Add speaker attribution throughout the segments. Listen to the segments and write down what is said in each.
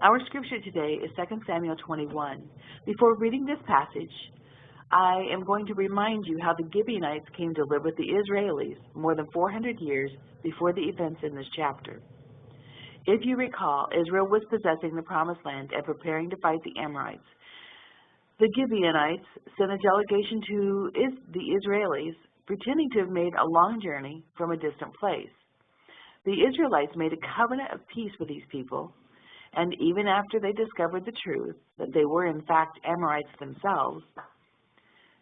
Speaker 1: Our scripture today is 2 Samuel 21. Before reading this passage, I am going to remind you how the Gibeonites came to live with the Israelis more than 400 years before the events in this chapter. If you recall, Israel was possessing the Promised Land and preparing to fight the Amorites. The Gibeonites sent a delegation to the Israelis, pretending to have made a long journey from a distant place. The Israelites made a covenant of peace with these people, and even after they discovered the truth, that they were in fact Amorites themselves,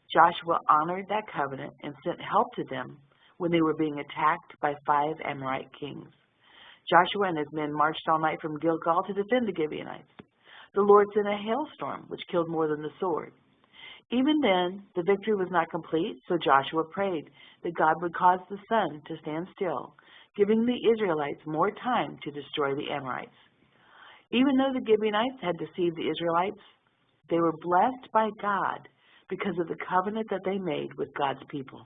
Speaker 1: Joshua honored that covenant and sent help to them when they were being attacked by 5 Amorite kings. Joshua and his men marched all night from Gilgal to defend the Gibeonites. The Lord sent a hailstorm, which killed more than the sword. Even then, the victory was not complete, so Joshua prayed that God would cause the sun to stand still, giving the Israelites more time to destroy the Amorites. Even though the Gibeonites had deceived the Israelites, they were blessed by God because of the covenant that they made with God's people.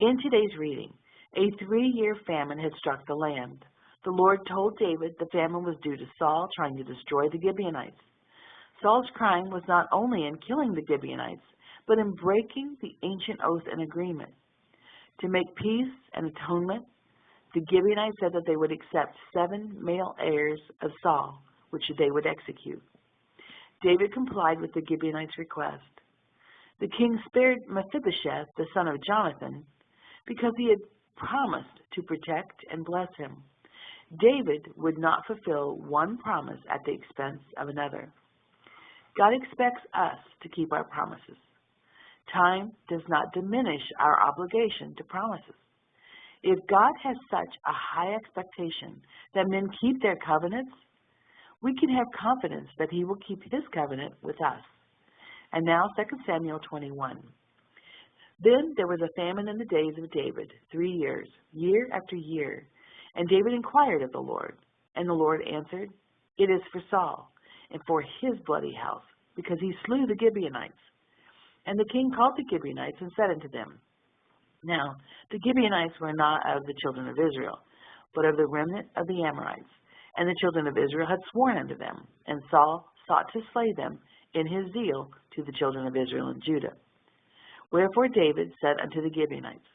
Speaker 1: In today's reading, a 3-year famine had struck the land. The Lord told David the famine was due to Saul trying to destroy the Gibeonites. Saul's crime was not only in killing the Gibeonites, but in breaking the ancient oath and agreement. To make peace and atonement, the Gibeonites said that they would accept 7 male heirs of Saul, which they would execute. David complied with the Gibeonites' request. The king spared Mephibosheth, the son of Jonathan, because he had promised to protect and bless him. David would not fulfill one promise at the expense of another. God expects us to keep our promises. Time does not diminish our obligation to promises. If God has such a high expectation that men keep their covenants, we can have confidence that he will keep his covenant with us. And now 2 Samuel 21. Then there was a famine in the days of David, 3 years, year after year. And David inquired of the Lord. And the Lord answered, "It is for Saul, and for his bloody house, because he slew the Gibeonites." And the king called the Gibeonites and said unto them, Now the Gibeonites were not of the children of Israel, but of the remnant of the Amorites. And the children of Israel had sworn unto them, and Saul sought to slay them in his zeal to the children of Israel and Judah. Wherefore David said unto the Gibeonites,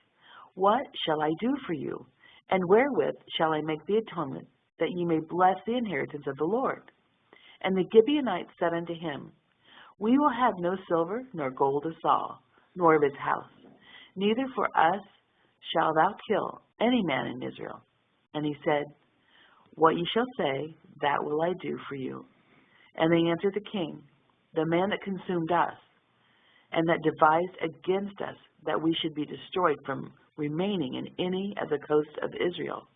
Speaker 1: What shall I do for you? And wherewith shall I make the atonement, that ye may bless the inheritance of the Lord? And the Gibeonites said unto him, We will have no silver nor gold of Saul, nor of his house. Neither for us shalt thou kill any man in Israel. And he said, What ye shall say, that will I do for you. And they answered the king, The man that consumed us, and that devised against us that we should be destroyed from remaining in any of the coasts of Israel,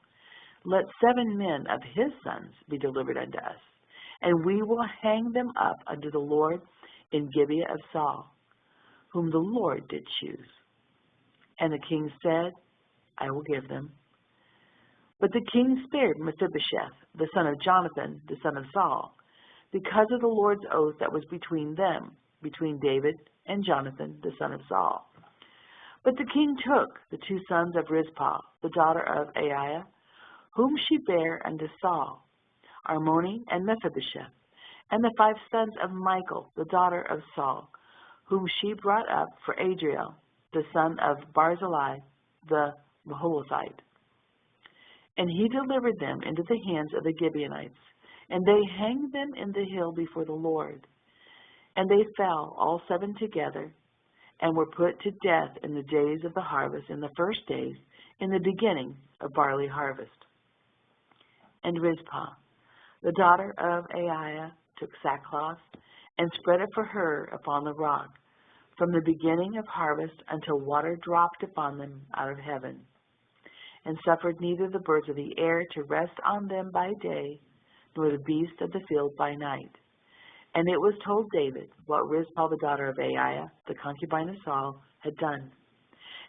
Speaker 1: let 7 men of his sons be delivered unto us, and we will hang them up unto the Lord in Gibeah of Saul, whom the Lord did choose. And the king said, I will give them. But the king spared Mephibosheth, the son of Jonathan, the son of Saul, because of the Lord's oath that was between them, between David and Jonathan, the son of Saul. But the king took the 2 sons of Rizpah, the daughter of Aiah, whom she bare unto Saul, Armoni and Mephibosheth, and the 5 sons of Michal, the daughter of Saul, whom she brought up for Adriel, the son of Barzillai, the Maholathite. And he delivered them into the hands of the Gibeonites, and they hanged them in the hill before the Lord. And they fell, all 7 together, and were put to death in the days of the harvest, in the first days, in the beginning of barley harvest. And Rizpah, the daughter of Aiah, took sackcloth, and spread it for her upon the rock, from the beginning of harvest until water dropped upon them out of heaven, and suffered neither the birds of the air to rest on them by day, nor the beasts of the field by night. And it was told David what Rizpah the daughter of Aiah, the concubine of Saul, had done.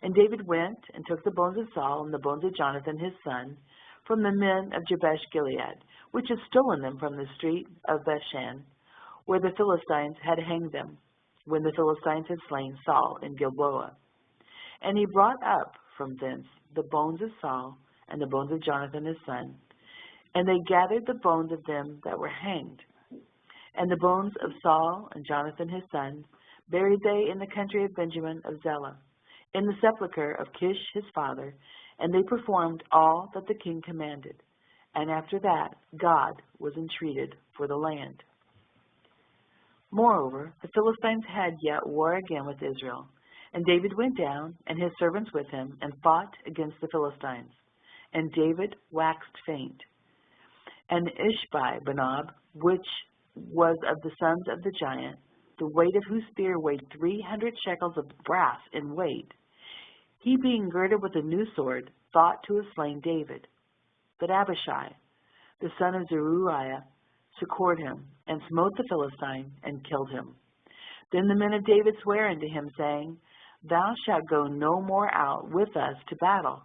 Speaker 1: And David went and took the bones of Saul and the bones of Jonathan his son from the men of Jabesh Gilead, which had stolen them from the street of Bethshan, where the Philistines had hanged them, when the Philistines had slain Saul in Gilboa. And he brought up from thence the bones of Saul and the bones of Jonathan his son, And they gathered the bones of them that were hanged, and the bones of Saul and Jonathan his son, buried they in the country of Benjamin of Zelah, in the sepulchre of Kish his father, and they performed all that the king commanded. And after that God was entreated for the land. Moreover, the Philistines had yet war again with Israel, and David went down, and his servants with him, and fought against the Philistines. And David waxed faint. And Ishbi-Benob, which was of the sons of the giant, the weight of whose spear weighed 300 shekels of brass in weight, he being girded with a new sword, thought to have slain David. But Abishai, the son of Zeruiah, succored him, and smote the Philistine, and killed him. Then the men of David sware unto him, saying, Thou shalt go no more out with us to battle,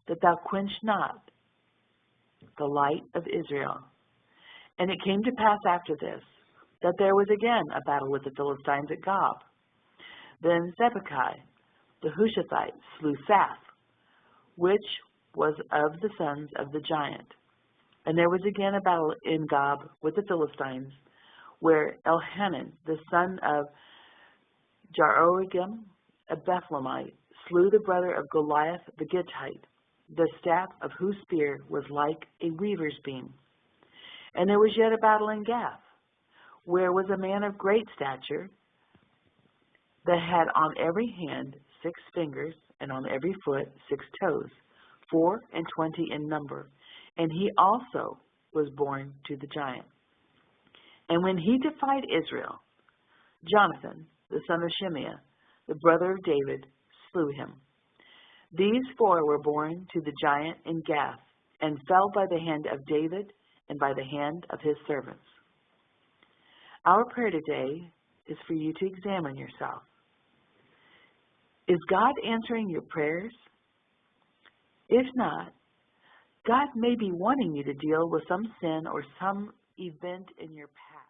Speaker 1: that thou quench not the light of Israel. And it came to pass after this, that there was again a battle with the Philistines at Gob. Then Zebbachai, the Hushathite, slew Saph, which was of the sons of the giant. And there was again a battle in Gob with the Philistines, where Elhanan, the son of Jeroham, a Bethlehemite, slew the brother of Goliath the Gittite, the staff of whose spear was like a weaver's beam. And there was yet a battle in Gath, where was a man of great stature, that had on every hand 6 fingers, and on every foot 6 toes, 24 in number. And he also was born to the giant. And when he defied Israel, Jonathan, the son of Shimeah, the brother of David, slew him. These 4 were born to the giant in Gath, and fell by the hand of David and by the hand of his servants. Our prayer today is for you to examine yourself. Is God answering your prayers? If not, God may be wanting you to deal with some sin or some event in your past.